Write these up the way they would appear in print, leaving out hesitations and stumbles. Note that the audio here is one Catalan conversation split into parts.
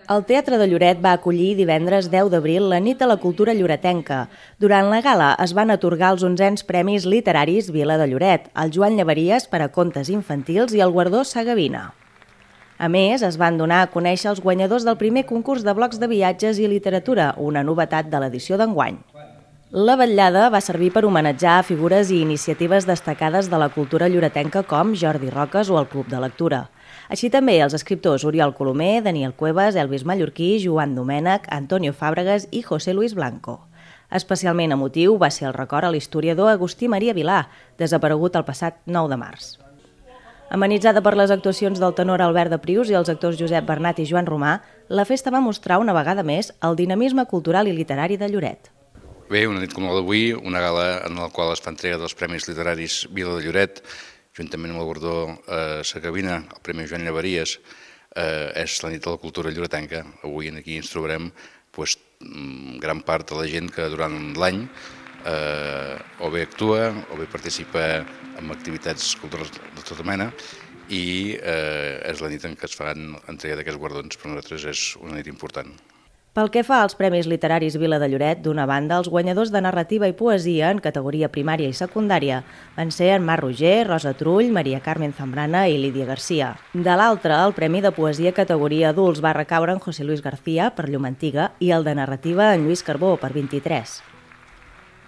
El Teatre de Lloret va acollir divendres 10 d'abril la Nit de la Cultura Lloretenca. Durant la gala es van atorgar els 11ens Premis Literaris Vila de Lloret, el Joan Llaveries per a contes infantils i el guardó Sagavina. A més, es van donar a conèixer els guanyadors del primer concurs de blocs de viatges i literatura, una novetat de l'edició d'enguany. La vetllada va servir per homenatjar figures i iniciatives destacades de la cultura lloretenca com Jordi Roques o el Club de Lectura. Així també els escriptors Oriol Colomer, Daniel Cuevas, Elvis Mallorquí, Joan Domènech, Antonio Fàbregas i José Luis Blanco. Especialment emotiu va ser el record a l'historiador Agustí Maria Vilà, desaparegut el passat 9 de març. Amenitzada per les actuacions del tenor Albert de Prius i els actors Josep Bernat i Joan Romà, la festa va mostrar una vegada més el dinamisme cultural i literari de Lloret. Bé, una nit com la d'avui, una gala en la qual es fa entrega dels Premis Literaris Vila de Lloret, juntament amb el guardó Sagavina, el Premi Joan Llaveries, és la nit de la cultura lloretenca. Avui aquí ens trobarem gran part de la gent que durant l'any o bé actua o bé participa en activitats culturals de tota mena i és la nit en què es fan entrega d'aquests guardons. Per nosaltres és una nit important. Pel que fa als Premis Literaris Vila de Lloret, d'una banda, els guanyadors de narrativa i poesia en categoria primària i secundària van ser en Mar Roger, Rosa Trull, Maria Carmen Zambrana i Lídia Garcia. De l'altra, el Premi de Poesia categoria adults va recaure en José Luis García per Llum Antiga i el de narrativa en Lluís Carbó per 23.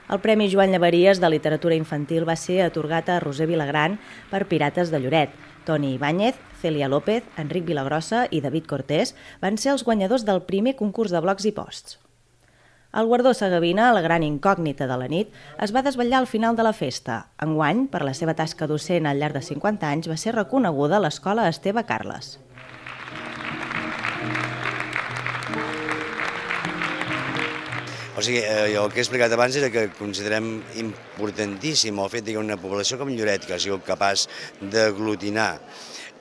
El Premi Joan Llaveries de Literatura Infantil va ser atorgat a Roser Vilagran per Pirates de Lloret. Toni Ibáñez, Celia López, Enric Vilagrosa i David Cortés van ser els guanyadors del primer concurs de blocs i posts. El guardó Sagavina, la gran incògnita de la nit, es va desvetllar al final de la festa. Enguany, per la seva tasca docent al llarg de 50 anys, va ser reconeguda a l'Escola Esteve Carles. O sigui, el que he explicat abans era que considerem importantíssim el fet que una població com Lloret, que ha sigut capaç d'aglutinar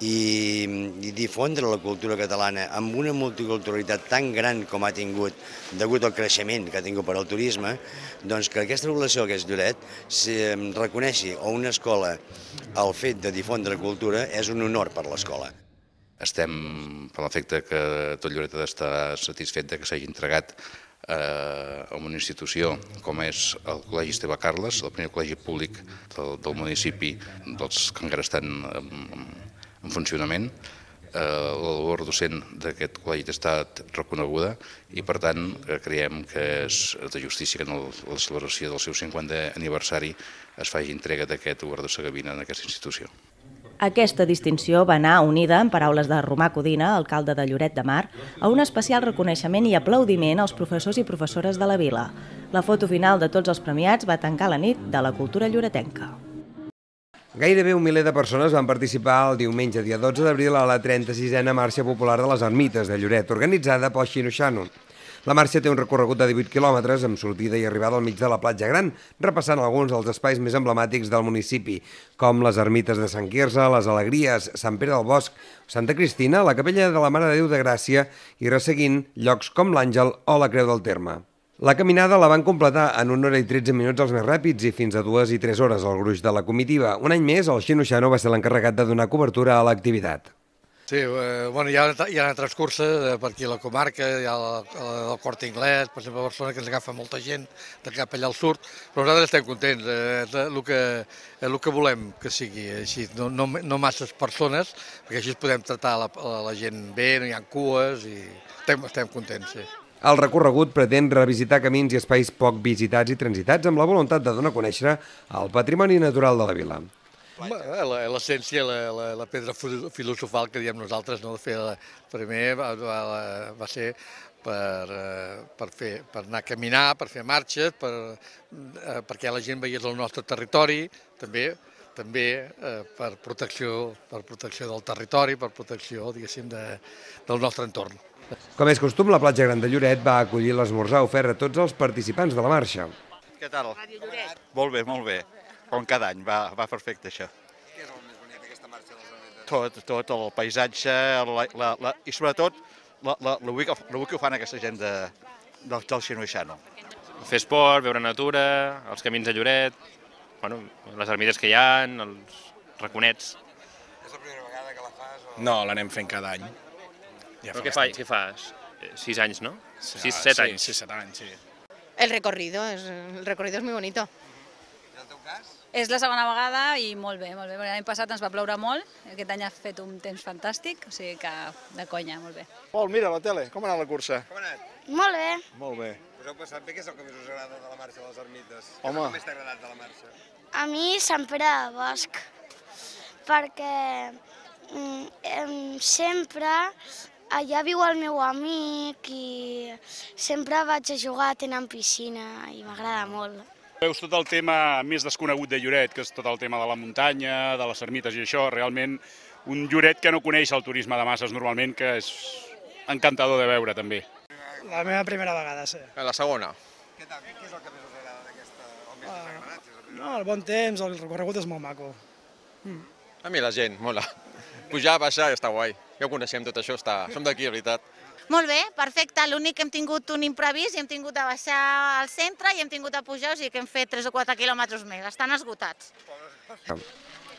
i difondre la cultura catalana amb una multiculturalitat tan gran com ha tingut degut al creixement que ha tingut per al turisme, doncs que aquesta població que és Lloret reconeixi a una escola el fet de difondre la cultura és un honor per l'escola. Estem, per l'efecte que tot Lloret ha d'estar satisfet que s'hagi entregat a una institució com és el Col·legi Esteve Carles, el primer col·legi públic del municipi, dels que encara estan en funcionament. La labor docent d'aquest col·legi ha estat reconeguda i, per tant, creiem que és de justícia que en la celebració del seu 50è aniversari es faci entrega d'aquest guardó Sagavina en aquesta institució. Aquesta distinció va anar unida, en paraules de Romà Codina, alcalde de Lloret de Mar, a un especial reconeixement i aplaudiment als professors i professores de la vila. La foto final de tots els premiats va tancar la nit de la cultura lloretenca. Gairebé un miler de persones van participar el diumenge, dia 12 d'abril, a la 36a Marxa Popular de les Ermites de Lloret, organitzada pel Xino-Xano. La marxa té un recorregut de 18 quilòmetres amb sortida i arribada al mig de la platja Gran, repassant alguns dels espais més emblemàtics del municipi, com les ermites de Sant Quirze, les Alegries, Sant Pere del Bosc, Santa Cristina, la Capella de la Mare de Déu de Gràcia i resseguint llocs com l'Àngel o la Creu del Terme. La caminada la van completar en 1 hora i 13 minuts els més ràpids i fins a 2 i 3 hores el gruix de la comitiva. Un any més, el Xino-Xano va ser l'encarregat de donar cobertura a l'activitat. Sí, hi ha altres curses per aquí a la comarca, hi ha el Corte Inglés, per exemple a Barcelona, que ens agafa molta gent de cap allà al sud, però nosaltres estem contents, és el que volem que sigui així, no masses persones, perquè així podem tractar la gent bé, no hi ha cues i estem contents, sí. El recorregut pretén revisitar camins i espais poc visitats i transitats amb la voluntat de donar a conèixer el patrimoni natural de la vila. L'essència, la pedra filosofal que diem nosaltres, de fer primer va ser per anar a caminar, per fer marxes, perquè la gent veiés el nostre territori, també per protecció del territori, per protecció, diguéssim, del nostre entorn. Com és costum, la platja Gran de Lloret va acollir l'esmorzar ofert a tots els participants de la marxa. Què tal? Molt bé, molt bé. Com cada any, va perfecte això. Què és el més bonic d'aquesta marxa de les Ermites? Tot, el paisatge i sobretot el que ho fan aquesta gent del Xino-Xano. Fer esport, veure natura, els camins de Lloret, les ermites que hi ha, els raconets. És la primera vegada que la fas? No, l'anem fent cada any. Però què fas? 6 anys, no? 6-7 anys. Sí, 7 anys, sí. El recorrido es muy bonito. I en el teu cas? És la segona vegada i molt bé, molt bé. L'any passat ens va ploure molt, aquest any ha fet un temps fantàstic, o sigui que de conya, molt bé. Pol, mira la tele, com ha anat la cursa? Com ha anat? Molt bé. Molt bé. Us heu passat bé? Què és el que més us agrada de la marxa de les Ermites? Home. Què és el que més t'ha agradat de la marxa? A mi Sant Pere de Bosc, perquè sempre allà viu el meu amic i sempre vaig a jugar, tenen piscina i m'agrada molt. Veus tot el tema més desconegut de Lloret, que és tot el tema de la muntanya, de les ermites i això, realment un Lloret que no coneix el turisme de masses normalment, que és encantador de veure també. La meva primera vegada, sí. La segona. Què és el que més us agrada d'aquesta, o més us ha agradat? No, el bon temps, el recorregut és molt maco. A mi la gent, mola. Pujar, baixar, està guai. Ja ho coneixem tot això, som d'aquí, de veritat. Molt bé, perfecte. L'únic que hem tingut un imprevist i hem tingut de baixar al centre i hem tingut de pujar, o sigui que hem fet 3 o 4 quilòmetres més. Estan esgotats.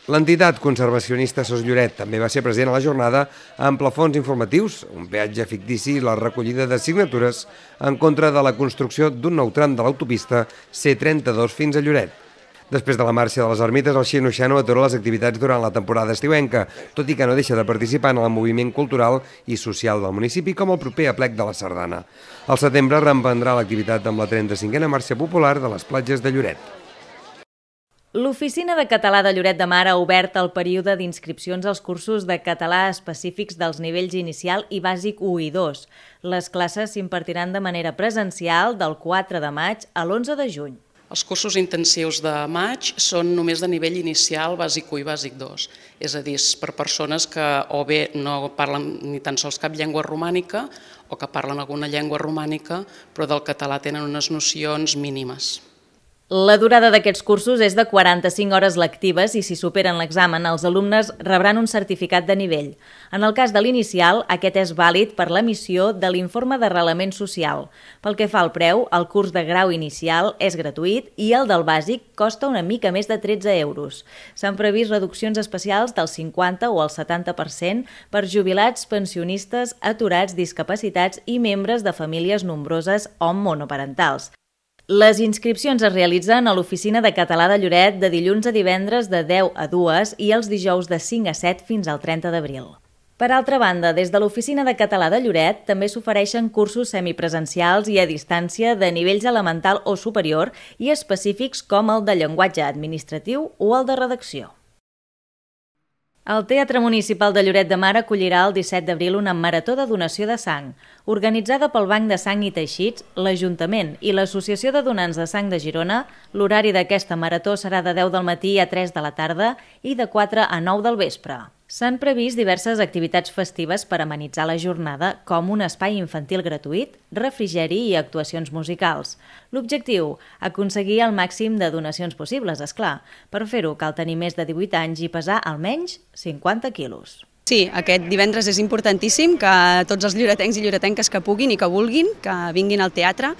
L'entitat conservacionista SOS Lloret també va ser present a la jornada amb plafons informatius, un peatge fictici i la recollida de signatures en contra de la construcció d'un nou tram de l'autopista C32 fins a Lloret. Després de la marxa de les Ermites, el Xino atura les activitats durant la temporada estiuenca, tot i que no deixa de participar en el moviment cultural i social del municipi com el proper aplec de la Sardana. Al setembre reemprendrà l'activitat amb la 35a marxa popular de les platges de Lloret. L'Oficina de Català de Lloret de Mar ha obert el període d'inscripcions als cursos de català específics dels nivells inicial i bàsic 1 i 2. Les classes s'impartiran de manera presencial del 4 de maig a l'11 de juny. Els cursos intensius de maig són només de nivell inicial, bàsic 1 i bàsic 2. És a dir, per persones que o bé no parlen ni tan sols cap llengua romànica o que parlen alguna llengua romànica, però del català tenen unes nocions mínimes. La durada d'aquests cursos és de 45 hores lectives i si superen l'examen, els alumnes rebran un certificat de nivell. En el cas de l'inicial, aquest és vàlid per l'emissió de l'informe d'arrelament social. Pel que fa al preu, el curs de grau inicial és gratuït i el del bàsic costa una mica més de 13 euros. S'han previst reduccions especials del 50 o el 70% per jubilats, pensionistes, aturats, discapacitats i membres de famílies nombroses o monoparentals. Les inscripcions es realitzen a l'Oficina de Català de Lloret de dilluns a divendres de 10 a 2 i els dijous de 5 a 7 fins al 30 d'abril. Per altra banda, des de l'Oficina de Català de Lloret també s'ofereixen cursos semipresencials i a distància de nivells elemental o superior i específics com el de llenguatge administratiu o el de redacció. El Teatre Municipal de Lloret de Mar acollirà el 17 d'abril una marató de donació de sang. Organitzada pel Banc de Sang i Teixits, l'Ajuntament i l'Associació de Donants de Sang de Girona, l'horari d'aquesta marató serà de 10 del matí a 3 de la tarda i de 4 a 9 del vespre. S'han previst diverses activitats festives per amenitzar la jornada, com un espai infantil gratuït, refrigeri i actuacions musicals. L'objectiu, aconseguir el màxim de donacions possibles, esclar. Per fer-ho cal tenir més de 18 anys i pesar almenys 50 quilos. Sí, aquest divendres és importantíssim que tots els lloretencs i lloretenques que puguin i que vulguin, que vinguin al teatre.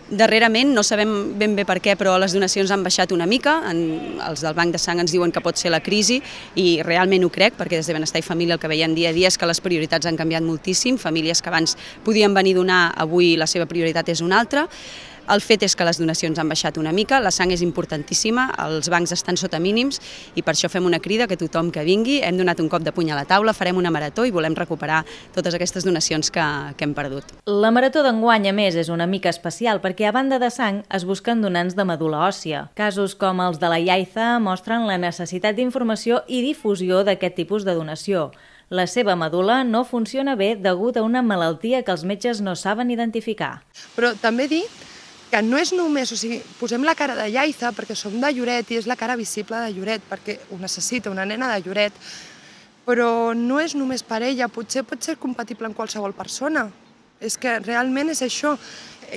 Darrerament, no sabem ben bé per què, però les donacions han baixat una mica. Els del Banc de Sang ens diuen que pot ser la crisi i realment ho crec, perquè des de Benestar i Família el que veiem dia a dia és que les prioritats han canviat moltíssim. Famílies que abans podien venir a donar, avui la seva prioritat és una altra. El fet és que les donacions han baixat una mica, la sang és importantíssima, els bancs estan sota mínims i per això fem una crida que tothom que vingui, hem donat un cop de puny a la taula, farem una marató i volem recuperar totes aquestes donacions que hem perdut. La marató d'enguany, a més, és una mica especial perquè a banda de sang es busquen donants de medul·la òssia. Casos com els de la Iaiza mostren la necessitat d'informació i difusió d'aquest tipus de donació. La seva medul·la no funciona bé degut a una malaltia que els metges no saben identificar. Però també dir que no és només, o sigui, posem la cara de Iaiza perquè som de Lloret i és la cara visible de Lloret perquè ho necessita una nena de Lloret, però no és només per ella, potser pot ser compatible amb qualsevol persona. És que realment és això.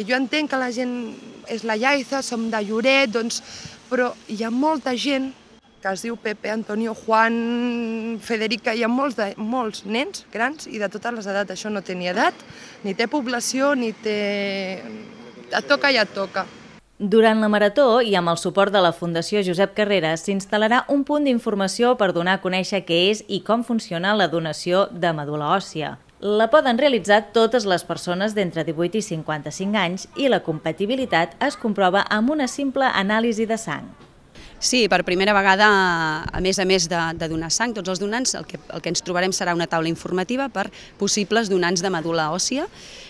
Jo entenc que la gent és la Iaiza, som de Lloret, doncs, però hi ha molta gent que es diu Pepe, Antonio, Juan, Federica, hi ha molts nens grans i de totes les edats. Això no té ni edat, ni té població, ni té... Et toca i et toca. Durant la marató i amb el suport de la Fundació Josep Carreras s'instal·larà un punt d'informació per donar a conèixer què és i com funciona la donació de medul·la òssia. La poden realitzar totes les persones d'entre 18 i 55 anys i la compatibilitat es comprova amb una simple anàlisi de sang. Sí, per primera vegada, a més de donar sang, tots els donants, el que ens trobarem serà una taula informativa per possibles donants de medul·la òssia,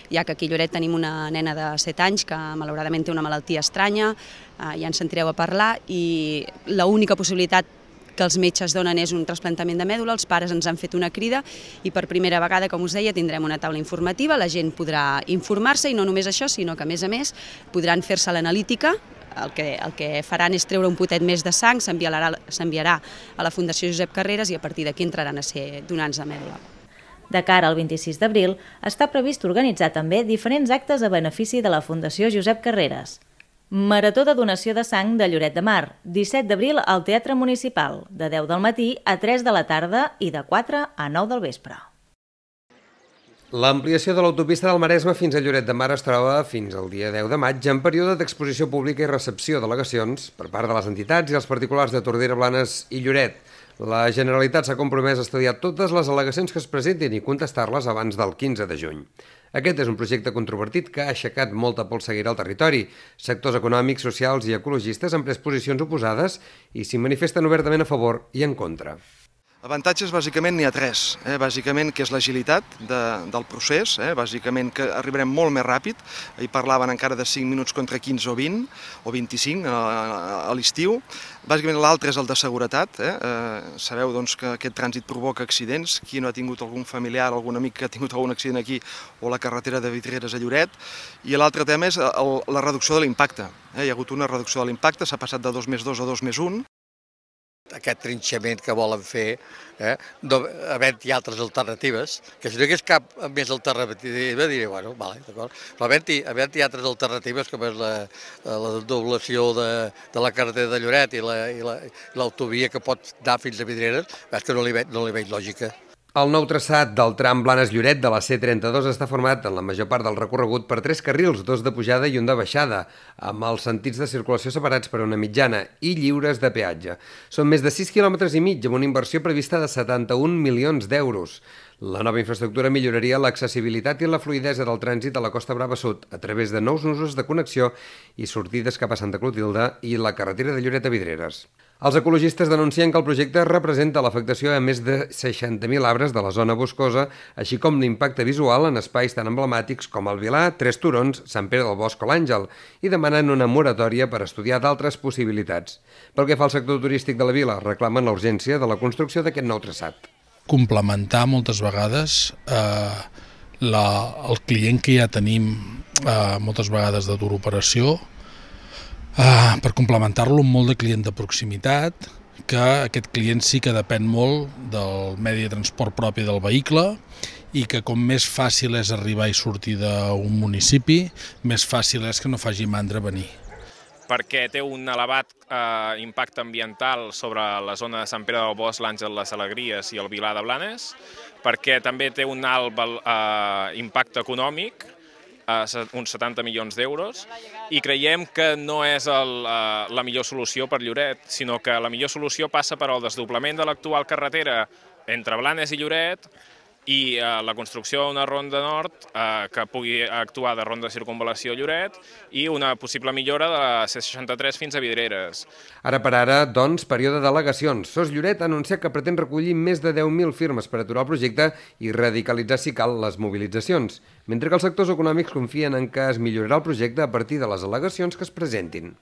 ja que aquí a Lloret tenim una nena de 7 anys que malauradament té una malaltia estranya, ja en sentireu a parlar, i l'única possibilitat que els metges donen és un trasplantament de mèdula, els pares ens han fet una crida i per primera vegada, com us deia, tindrem una taula informativa, la gent podrà informar-se i no només això, sinó que a més podran fer-se l'analítica. El que faran és treure un potet més de sang, s'enviarà a la Fundació Josep Carreras i a partir d'aquí entraran a ser donants de mèdula. De cara al 26 d'abril està previst organitzar també diferents actes a benefici de la Fundació Josep Carreras. Marató de donació de sang de Lloret de Mar, 17 d'abril al Teatre Municipal, de 10 del matí a 3 de la tarda i de 4 a 9 del vespre. L'ampliació de l'autopista del Maresme fins a Lloret de Mar es troba fins al dia 10 de maig en període d'exposició pública i recepció d'al·legacions per part de les entitats i els particulars de Tordera, Blanes i Lloret. La Generalitat s'ha compromès a estudiar totes les al·legacions que es presentin i contestar-les abans del 15 de juny. Aquest és un projecte controvertit que ha aixecat molta polseguera al territori. Sectors econòmics, socials i ecologistes han pres posicions oposades i s'hi manifesten obertament a favor i en contra. Avantatges, bàsicament, n'hi ha tres. Bàsicament, que és l'agilitat del procés, bàsicament que arribarem molt més ràpid. Ahir parlaven encara de 5 minuts contra 15 o 20 o 25 a l'estiu. Bàsicament, l'altre és el de seguretat. Sabeu que aquest trànsit provoca accidents. Qui no ha tingut algun familiar, algun amic que ha tingut algun accident aquí, o la carretera de Vidreres a Lloret. I l'altre tema és la reducció de l'impacte. Hi ha hagut una reducció de l'impacte, s'ha passat de 2+2 a 2+1. Aquest trinxament que volen fer, havent-hi altres alternatives, que si no hi hagués cap més alternativa, diré, bueno, vale, d'acord, però havent-hi altres alternatives, com és la doblació de la carretera de Lloret i l'autovia que pot anar fins a Vidreres, és que no li veig lògica. El nou traçat del tram Blanes-Lloret de la C32 està format en la major part del recorregut per 3 carrils, 2 de pujada i un de baixada, amb els sentits de circulació separats per una mitjana i lliures de peatge. Són més de 6,5 quilòmetres amb una inversió prevista de 71 milions d'euros. La nova infraestructura milloraria l'accessibilitat i la fluïdesa del trànsit a la Costa Brava Sud a través de nous nusos de connexió i sortides cap a Santa Clotilde i la carretera de Lloret a Vidreres. Els ecologistes denuncien que el projecte representa l'afectació a més de 60.000 arbres de la zona boscosa, així com l'impacte visual en espais tan emblemàtics com el Vilar, Tres Turons, Sant Pere del Bosc o l'Àngel, i demanen una moratòria per estudiar d'altres possibilitats. Pel que fa al sector turístic de la vila, reclamen la urgència de la construcció d'aquest nou traçat. Complementar moltes vegades el client que ja tenim moltes vegades de turoperació, per complementar-lo amb molt de client de proximitat, que aquest client sí que depèn molt del medi de transport propi del vehicle i que com més fàcil és arribar i sortir d'un municipi, més fàcil és que no faci mandra venir. Perquè té un elevat impacte ambiental sobre la zona de Sant Pere del Bosc, l'Àngel, les Alegries i el Vilar de Blanes, perquè també té un alt impacte econòmic, uns 70 milions d'euros, i creiem que no és la millor solució per Lloret, sinó que la millor solució passa per al desdoblament de l'actual carretera entre Blanes i Lloret i la construcció d'una ronda nord que pugui actuar de ronda de circunvalació a Lloret i una possible millora de la C63 fins a Vidreres. Ara per ara, doncs, període d'al·legacions. SOS Lloret ha anunciat que pretén recollir més de 10.000 firmes per aturar el projecte i radicalitzar, si cal, les mobilitzacions, mentre que els sectors econòmics confien en que es millorarà el projecte a partir de les al·legacions que es presentin.